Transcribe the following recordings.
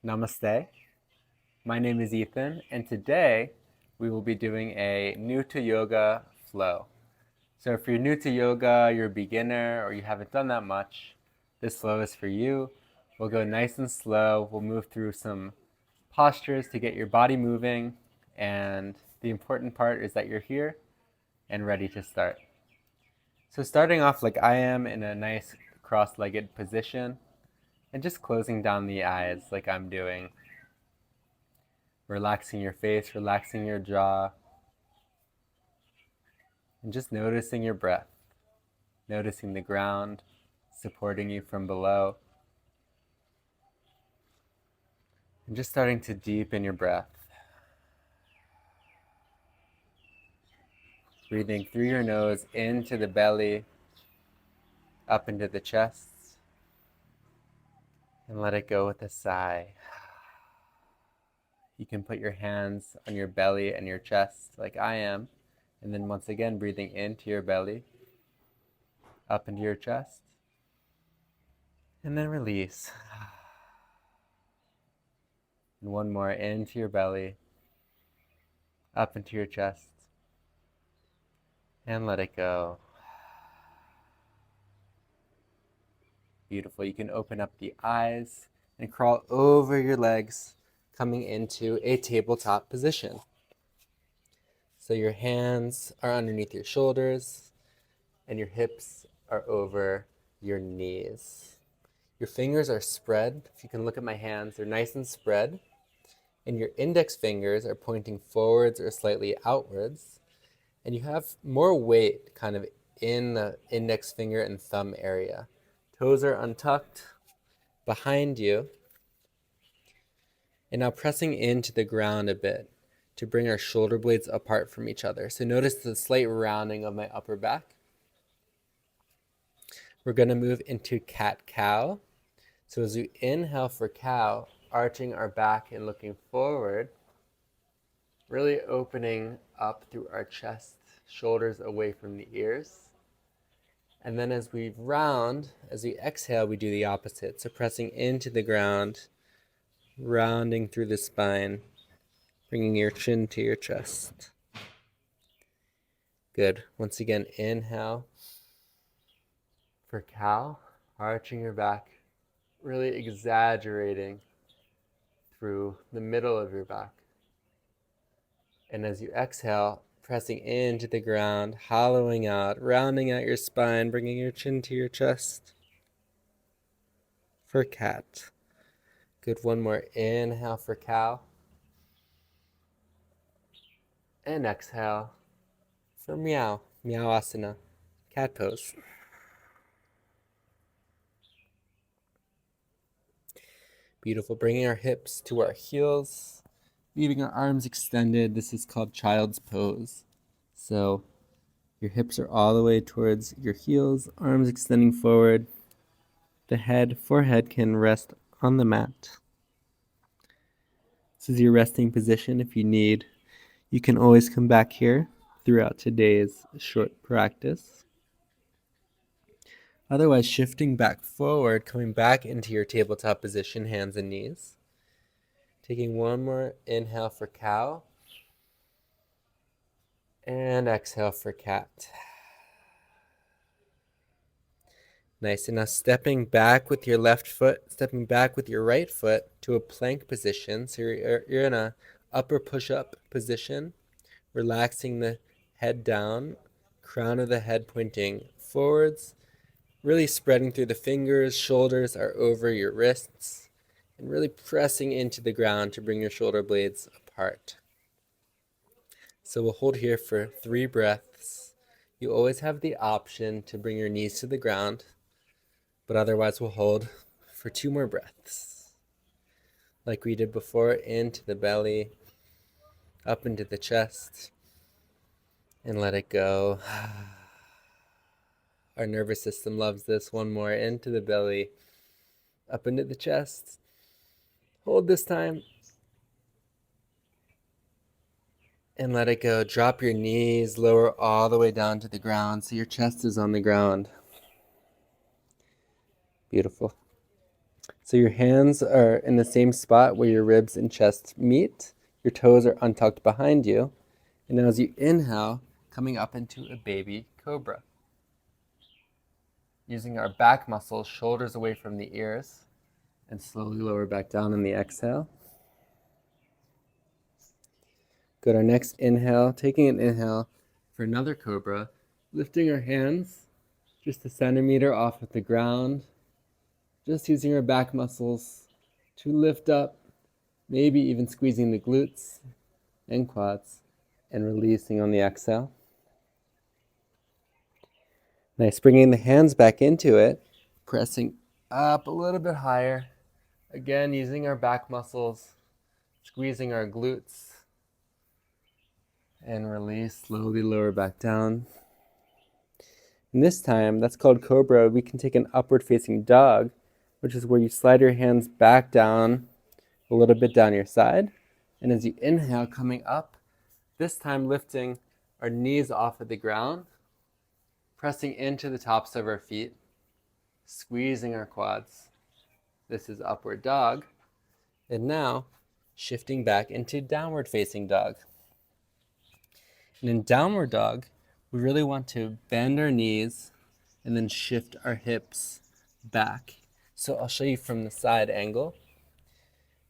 Namaste. My name is Ethan, and today we will be doing a new to yoga flow. So if you're new to yoga, you're a beginner, or you haven't done that much, this flow is for you. We'll go nice and slow. We'll move through some postures to get your body moving, and the important part is that you're here and ready to start. So starting off like I am in a nice cross-legged position, and just closing down the eyes like I'm doing. Relaxing your face, relaxing your jaw, and just noticing your breath, noticing the ground supporting you from below, and just starting to deepen your breath. Breathing through your nose into the belly, up into the chest, and let it go with a sigh. You can put your hands on your belly and your chest like I am, and then once again breathing into your belly, up into your chest, and then release. And one more into your belly, up into your chest, and let it go. Beautiful. You can open up the eyes and crawl over your legs, coming into a tabletop position. So your hands are underneath your shoulders and your hips are over your knees. Your fingers are spread. If you can look at my hands, they're nice and spread. And your index fingers are pointing forwards or slightly outwards. And you have more weight kind of in the index finger and thumb area. Toes are untucked behind you. And now pressing into the ground a bit to bring our shoulder blades apart from each other. So notice the slight rounding of my upper back. We're going to move into cat-cow. So as we inhale for cow, arching our back and looking forward, really opening up through our chest, shoulders away from the ears. And then as we round, as we exhale, we do the opposite. So pressing into the ground, rounding through the spine, bringing your chin to your chest. Good. Once again, inhale for cow, arching your back, really exaggerating through the middle of your back. And as you exhale, pressing into the ground, hollowing out, rounding out your spine, bringing your chin to your chest. For cat. Good. One more. Inhale for cow. And exhale for meow. Meow-asana. Cat pose. Beautiful. Bringing our hips to our heels, leaving our arms extended. This is called child's pose. So your hips are all the way towards your heels, arms extending forward. The forehead can rest on the mat. This is your resting position. If you need, you can always come back here throughout today's short practice. Otherwise, shifting back forward, coming back into your tabletop position, hands and knees. Taking one more inhale for cow. And exhale for cat. Nice. And now stepping back with your left foot, stepping back with your right foot to a plank position. So you're in a upper push-up position, relaxing the head down, crown of the head pointing forwards, really spreading through the fingers, shoulders are over your wrists, and really pressing into the ground to bring your shoulder blades apart. So we'll hold here for 3 breaths. You always have the option to bring your knees to the ground, but otherwise we'll hold for 2 more breaths. Like we did before, into the belly, up into the chest, and let it go. Our nervous system loves this. One more, into the belly, up into the chest. Hold this time. And let it go. Drop your knees, lower all the way down to the ground so your chest is on the ground. Beautiful. So your hands are in the same spot where your ribs and chest meet. Your toes are untucked behind you. And now as you inhale, coming up into a baby cobra. Using our back muscles, shoulders away from the ears, and slowly lower back down in the exhale. Good, our next inhale, taking an inhale for another cobra, lifting our hands just a centimeter off of the ground, just using our back muscles to lift up, maybe even squeezing the glutes and quads, and releasing on the exhale. Nice, bringing the hands back into it, pressing up a little bit higher, again using our back muscles, squeezing our glutes, and release, slowly lower back down. And this time, that's called cobra. We can take an upward facing dog, which is where you slide your hands back down a little bit down your side. And as you inhale, coming up, this time lifting our knees off of the ground, pressing into the tops of our feet, squeezing our quads. This is upward dog. And now, shifting back into downward facing dog. And in downward dog, we really want to bend our knees and then shift our hips back. So I'll show you from the side angle.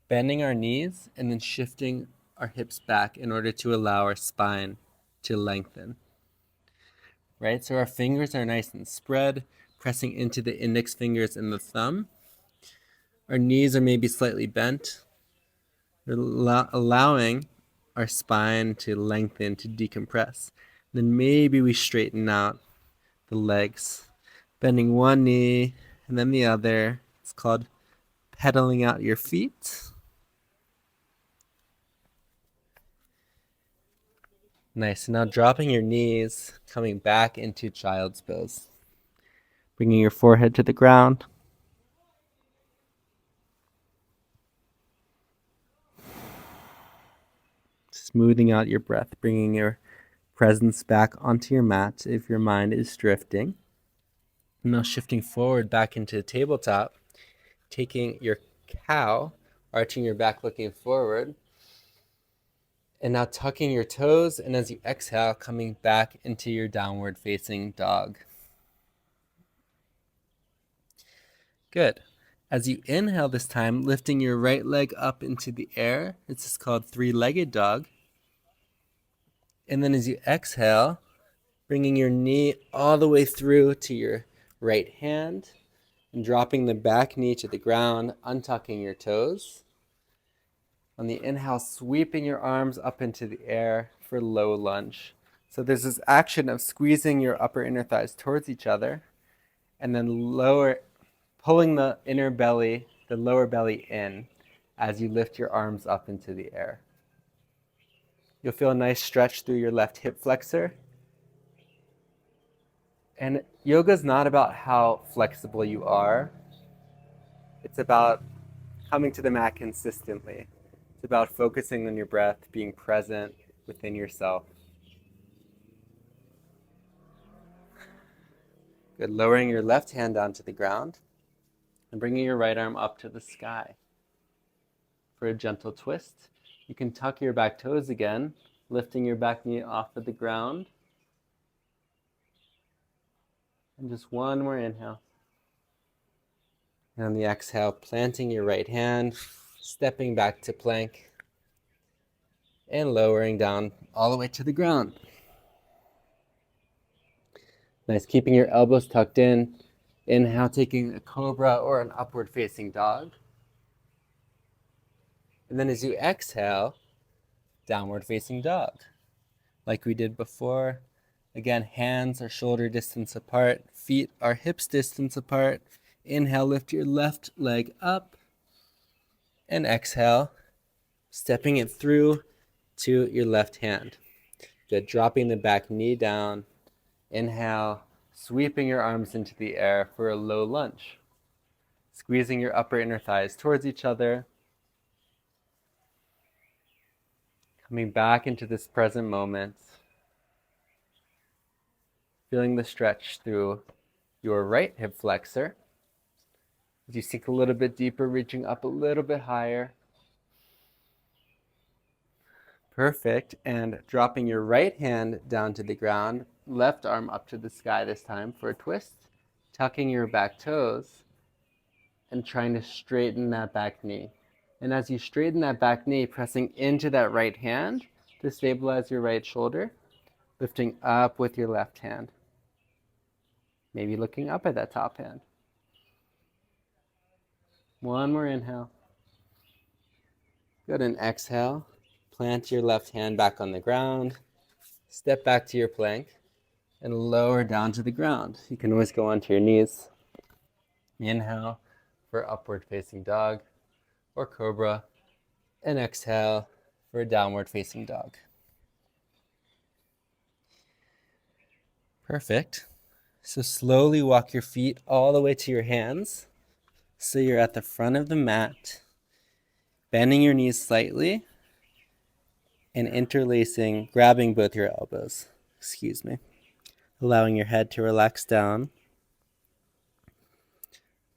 Bending our knees and then shifting our hips back in order to allow our spine to lengthen. Right? So our fingers are nice and spread, pressing into the index fingers and the thumb. Our knees are maybe slightly bent, allowing our spine to lengthen, to decompress. Then maybe we straighten out the legs, bending one knee and then the other. It's called pedaling out your feet. Nice. Now dropping your knees, coming back into child's pose. Bringing your forehead to the ground. Smoothing out your breath, bringing your presence back onto your mat if your mind is drifting. Now shifting forward back into the tabletop, taking your cow, arching your back, looking forward, and now tucking your toes, and as you exhale, coming back into your downward facing dog. Good. As you inhale this time, lifting your right leg up into the air. This is called three-legged dog. And then as you exhale, bringing your knee all the way through to your right hand and dropping the back knee to the ground, untucking your toes. On the inhale, sweeping your arms up into the air for low lunge. So there's this action of squeezing your upper inner thighs towards each other and then pulling the inner belly, the lower belly in as you lift your arms up into the air. You'll feel a nice stretch through your left hip flexor. And yoga is not about how flexible you are. It's about coming to the mat consistently. It's about focusing on your breath, being present within yourself. Good. Lowering your left hand down to the ground and bringing your right arm up to the sky. For a gentle twist, you can tuck your back toes again, lifting your back knee off of the ground. And just one more inhale. And on the exhale, planting your right hand, stepping back to plank, and lowering down all the way to the ground. Nice, keeping your elbows tucked in. Inhale, taking a cobra or an upward facing dog. And then as you exhale, downward facing dog. Like we did before. Again, hands are shoulder distance apart, feet are hips distance apart. Inhale, lift your left leg up. And exhale, stepping it through to your left hand. Good, dropping the back knee down. Inhale, sweeping your arms into the air for a low lunge. Squeezing your upper inner thighs towards each other. Coming back into this present moment. Feeling the stretch through your right hip flexor. As you sink a little bit deeper, reaching up a little bit higher. Perfect. And dropping your right hand down to the ground, left arm up to the sky this time for a twist, tucking your back toes and trying to straighten that back knee. And as you straighten that back knee, pressing into that right hand to stabilize your right shoulder, lifting up with your left hand. Maybe looking up at that top hand. One more inhale. Good, and exhale. Plant your left hand back on the ground. Step back to your plank and lower down to the ground. You can always go onto your knees. Inhale for upward facing dog or cobra, and exhale for downward facing dog. Perfect. So slowly walk your feet all the way to your hands. So you're at the front of the mat, bending your knees slightly and interlacing, grabbing both your elbows. Allowing your head to relax down.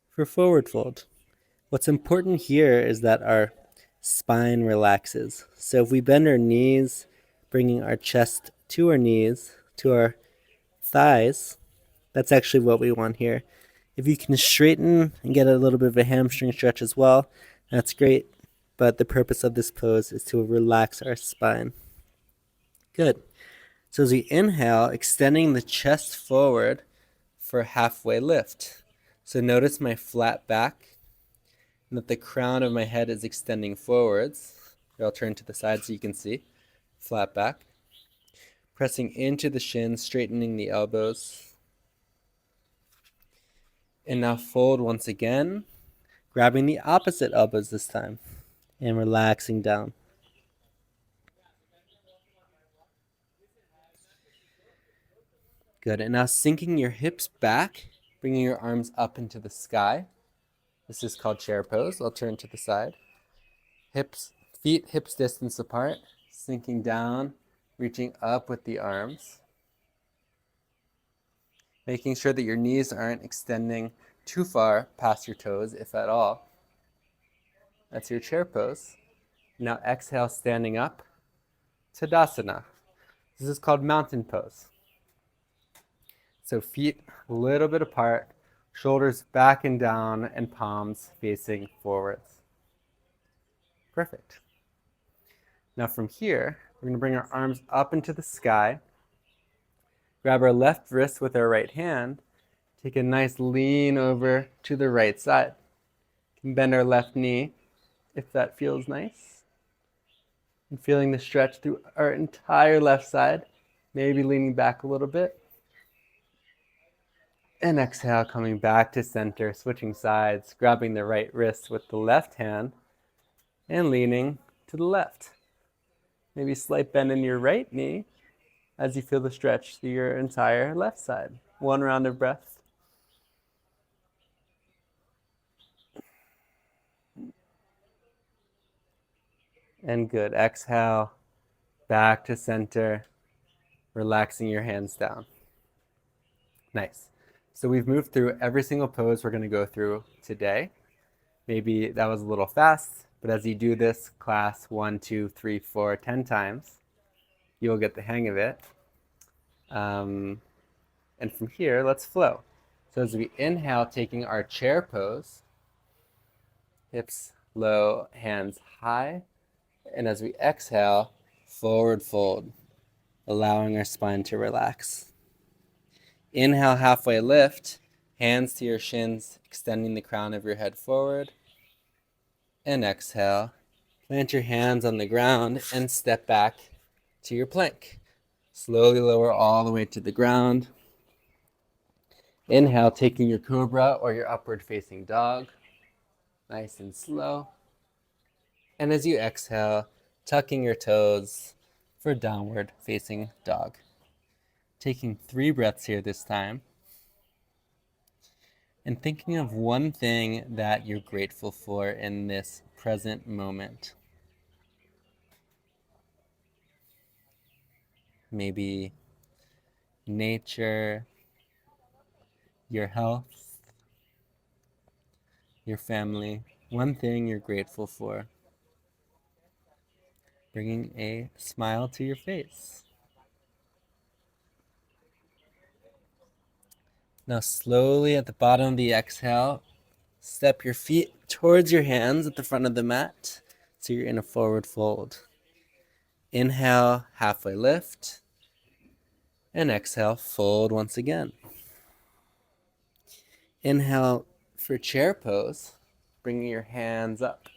For forward fold, what's important here is that our spine relaxes. So if we bend our knees, bringing our chest to our knees, to our thighs, that's actually what we want here. If you can straighten and get a little bit of a hamstring stretch as well, that's great. But the purpose of this pose is to relax our spine. Good. So as we inhale, extending the chest forward for a halfway lift. So notice my flat back and that the crown of my head is extending forwards. I'll turn to the side so you can see. Flat back. Pressing into the shins, straightening the elbows. And now fold once again, grabbing the opposite elbows this time and relaxing down. Good, and now sinking your hips back, bringing your arms up into the sky. This is called chair pose. I'll turn to the side. Feet hips distance apart, sinking down, reaching up with the arms. Making sure that your knees aren't extending too far past your toes, if at all. That's your chair pose. Now exhale, standing up, Tadasana. This is called mountain pose. So feet a little bit apart, shoulders back and down, and palms facing forwards. Perfect. Now from here, we're going to bring our arms up into the sky, grab our left wrist with our right hand, take a nice lean over to the right side. You can bend our left knee if that feels nice. And feeling the stretch through our entire left side, maybe leaning back a little bit. And exhale, coming back to center, switching sides, grabbing the right wrist with the left hand and leaning to the left. Maybe slight bend in your right knee as you feel the stretch through your entire left side. One round of breath. And good. Exhale, back to center, relaxing your hands down. Nice. So we've moved through every single pose we're going to go through today. Maybe that was a little fast, but as you do this class 1, 2, 3, 4, 10 times, you'll get the hang of it. And from here, let's flow. So as we inhale, taking our chair pose, hips low, hands high. And as we exhale, forward fold, allowing our spine to relax. Inhale, halfway lift, hands to your shins, extending the crown of your head forward. And exhale, plant your hands on the ground and step back to your plank. Slowly lower all the way to the ground. Inhale, taking your cobra or your upward facing dog, nice and slow. And as you exhale, tucking your toes for downward facing dog. Taking 3 breaths here this time. And thinking of one thing that you're grateful for in this present moment. Maybe nature, your health, your family, one thing you're grateful for. Bringing a smile to your face. Now slowly at the bottom of the exhale, step your feet towards your hands at the front of the mat, so you're in a forward fold. Inhale, halfway lift, and exhale, fold once again. Inhale for chair pose, bringing your hands up,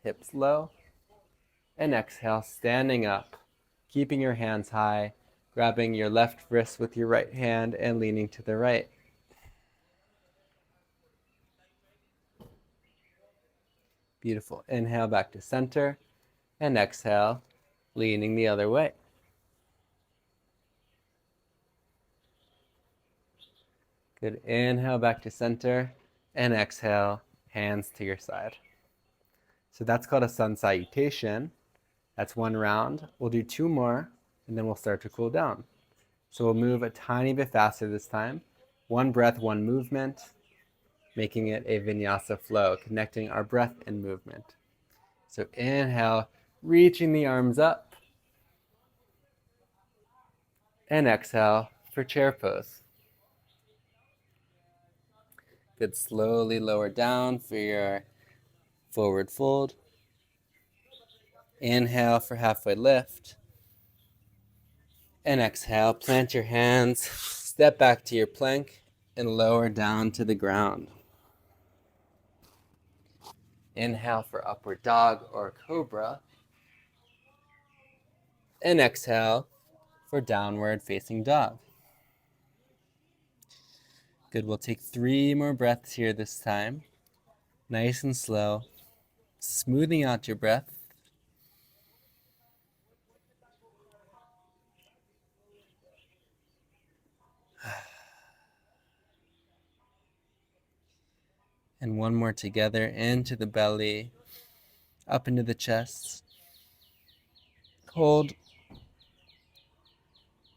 hips low, and exhale, standing up, keeping your hands high, grabbing your left wrist with your right hand and leaning to the right. Beautiful. Inhale back to center, and exhale, leaning the other way. Good. Inhale back to center, and exhale, hands to your side. So that's called a sun salutation. That's one round. We'll do two more, and then we'll start to cool down. So we'll move a tiny bit faster this time. One breath, one movement, making it a vinyasa flow, connecting our breath and movement. So inhale, reaching the arms up, and exhale for chair pose. Good. Slowly lower down for your forward fold. Inhale for halfway lift. And exhale, plant your hands, step back to your plank, and lower down to the ground. Inhale for upward dog or cobra. And exhale for downward facing dog. Good. We'll take 3 more breaths here this time. Nice and slow. Smoothing out your breath. And one more together, into the belly, up into the chest. Hold.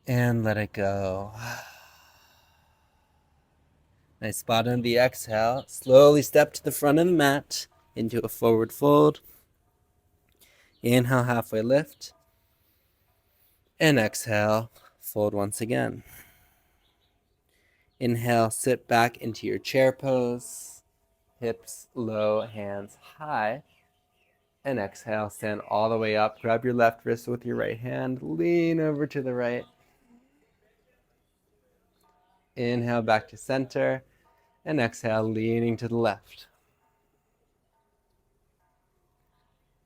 And let it go. Nice. Bottom of the exhale. Slowly step to the front of the mat into a forward fold. Inhale, halfway lift. And exhale, fold once again. Inhale, sit back into your chair pose. Hips low, hands high. And exhale, stand all the way up. Grab your left wrist with your right hand. Lean over to the right. Inhale back to center. And exhale, leaning to the left.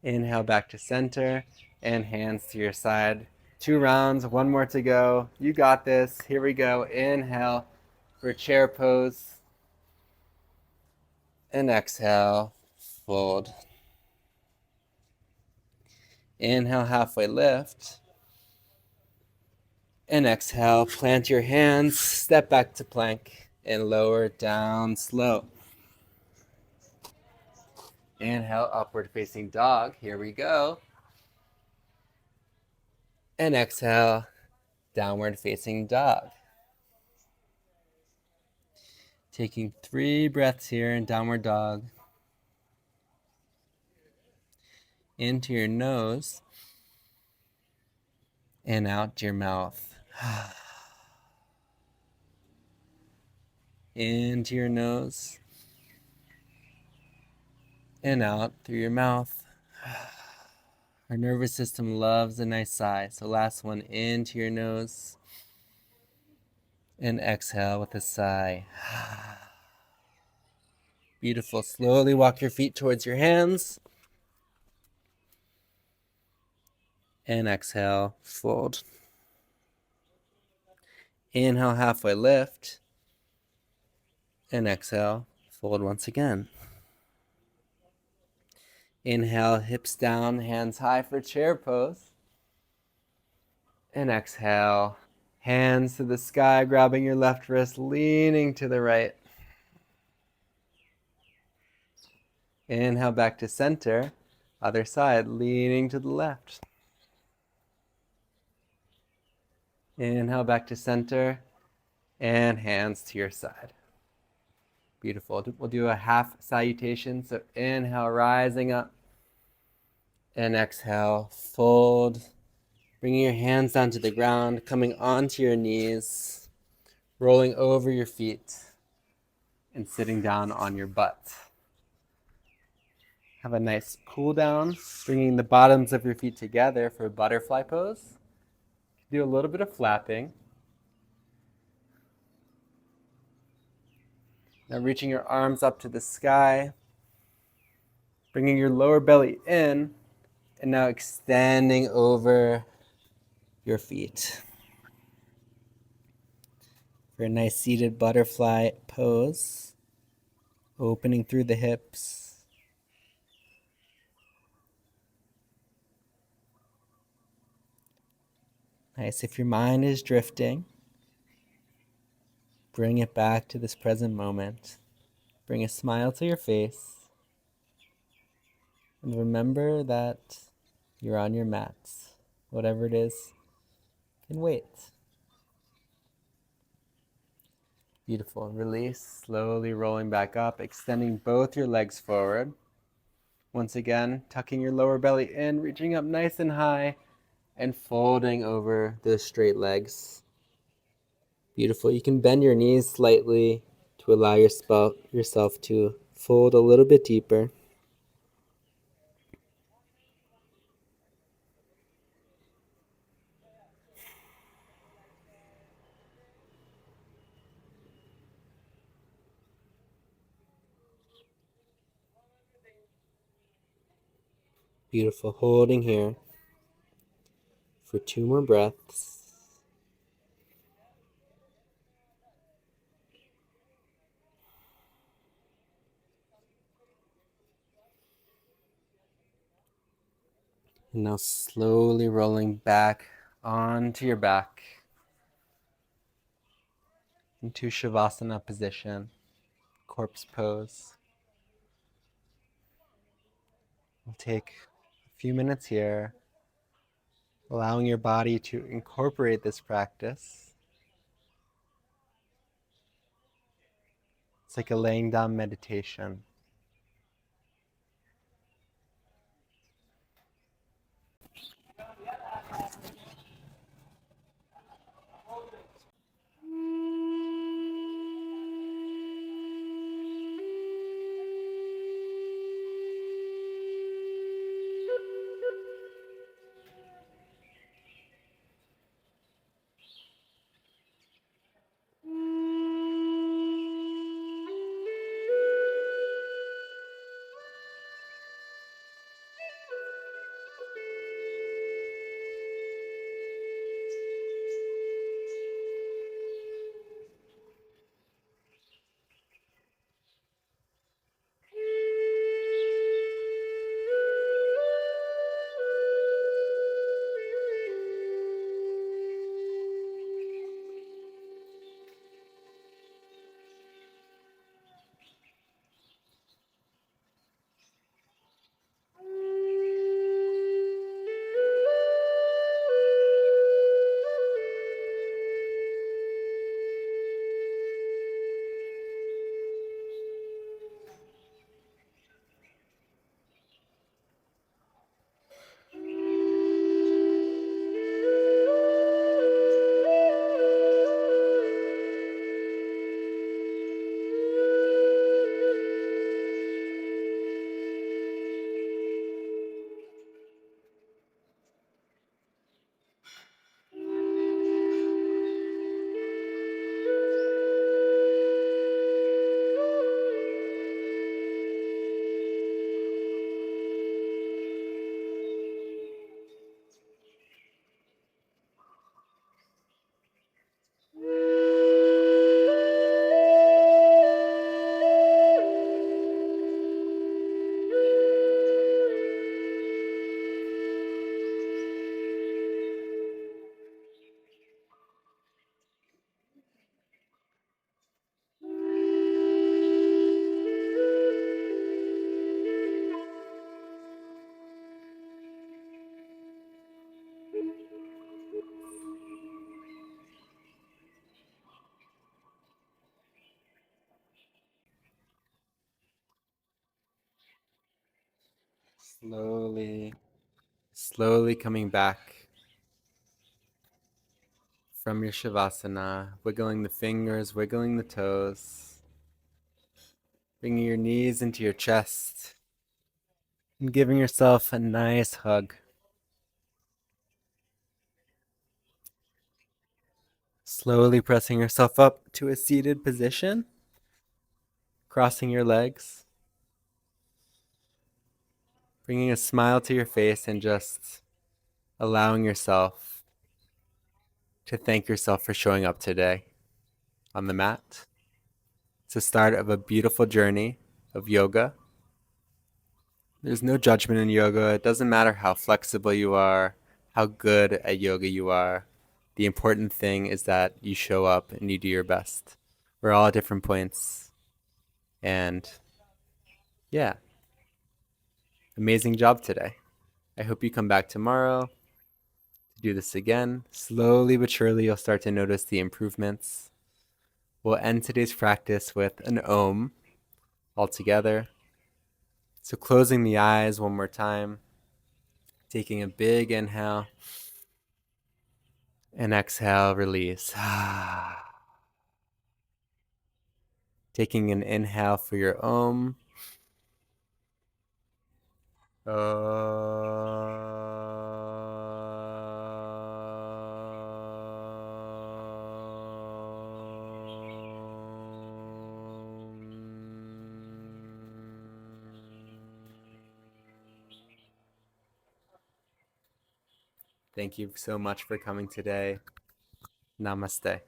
Inhale back to center. And hands to your side. 2 rounds, 1 more to go. You got this. Here we go. Inhale for chair pose. And exhale, fold. Inhale, halfway lift. And exhale, plant your hands, step back to plank, and lower down slow. Inhale, upward facing dog. Here we go. And exhale, downward facing dog. Taking 3 breaths here in downward dog. Into your nose and out your mouth. Into your nose and out through your mouth. Our nervous system loves a nice sigh. So last one, into your nose and exhale with a sigh. Beautiful. Slowly walk your feet towards your hands. And exhale, fold. Inhale, halfway lift. And exhale, fold once again. Inhale, hips down, hands high for chair pose. And exhale, hands to the sky, grabbing your left wrist, leaning to the right. Inhale back to center, other side, leaning to the left. Inhale back to center, and hands to your side. Beautiful. We'll do a half salutation. So inhale, rising up. And exhale, fold. Bringing your hands down to the ground, coming onto your knees, rolling over your feet, and sitting down on your butt. Have a nice cool down, bringing the bottoms of your feet together for a butterfly pose. Do a little bit of flapping. Now reaching your arms up to the sky, bringing your lower belly in, and now extending over your feet. For a nice seated butterfly pose, opening through the hips. Nice. If your mind is drifting, bring it back to this present moment. Bring a smile to your face. And remember that you're on your mats. Whatever it is, can wait. Beautiful. Release, slowly rolling back up, extending both your legs forward. Once again, tucking your lower belly in, reaching up nice and high, and folding over the straight legs. Beautiful. You can bend your knees slightly to allow yourself to fold a little bit deeper. Beautiful. Holding here for 2 more breaths. And now slowly rolling back onto your back into Shavasana position, corpse pose. We'll take a few minutes here, allowing your body to incorporate this practice. It's like a laying down meditation. Slowly coming back from your Shavasana, wiggling the fingers, wiggling the toes, bringing your knees into your chest, and giving yourself a nice hug. Slowly pressing yourself up to a seated position, crossing your legs, bringing a smile to your face, and just allowing yourself to thank yourself for showing up today on the mat. It's the start of a beautiful journey of yoga. There's no judgment in yoga. It doesn't matter how flexible you are, how good at yoga you are. The important thing is that you show up and you do your best. We're all at different points. And yeah, amazing job today. I hope you come back tomorrow to do this again. Slowly but surely, you'll start to notice the improvements. We'll end today's practice with an Om all together. So closing the eyes one more time, taking a big inhale, and exhale, release. Taking an inhale for your Om. Thank you so much for coming today. Namaste.